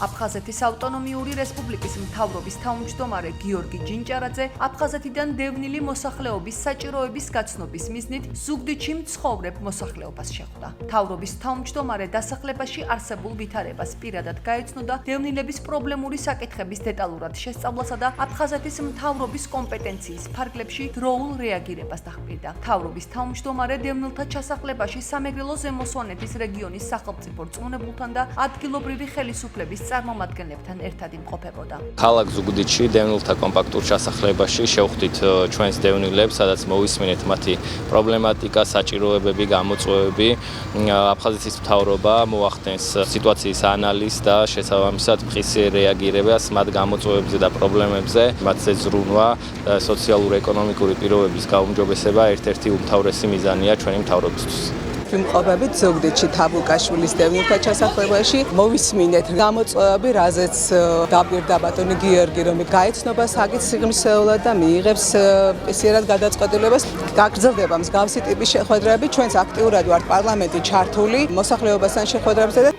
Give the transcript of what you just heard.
აფხაზეთის ავტონომიური რესპუბლიკის მთავრობის თავმჯდომარე გიორგი ჯინჭარაძე აფხაზეთიდან დევნილი მოსახლეობის საჭიროების გაცნობის მიზნით ზუგდიდში მცხოვრებ მოსახლეობას შეხვდა. მთავრობის თავმჯდომარე დასახლებაში არსებულ ვითარებას პირადად გაეცნო და დევნილების პრობლემური საკითხების დეტალურად შესწავლასა და აფხაზეთის მთავრობის კომპეტენციის ფარგლებში დროულ რეაგირებას დახპირდა. მთავრობის თავმჯდომარე დევნილთა ჩასახლებაში სამეგრელო ზემო სვანეთის რეგიონის სახელმწიფო რწმუნებულთან და ადგილობრივი ხელისუფლების წარმომადგენლებთან ერთად იმყოფებოდა. ქალაქ ზუგდიდში დევნილთა კომპაქტურ ჩასახლებაში შევხვდით ჩვენს დევნილებს, სადაც მოვისმინეთ მათი პრობლემატიკა, საჭიროებები, გამოწვევები. აფხაზეთის მთავრობა მოახდენს სიტუაციის ანალიზს და შესაბამისად მხის რეაგირებას მათ გამოწვევებზე და პრობლემებზე, მათზე ზრუნვა, სოციალურ-ეკონომიკური პირობების გაუმჯობესება ერთ-ერთი უმთავრესი მიზანია ჩვენი მთავრობისთვის. ვიმყოფებით ზუგდიდში თაბუკაშვილის დევნილთა ჩასახლებაში. მოვისმინეთ გამოწვევები, რაზეც დაპირდა ბატონი გიორგი, რომ გაეცნობა საკითხ სიღრმისეულად და მიიღებს სპეციალურად გადაწყვეტილებას. გაგრძელდება მსგავსი ტიპის შეხვედრები. ჩვენც აქტიურად ვართ პარლამენტში ჩართული მოსახლეობასთან შეხვედრებზე და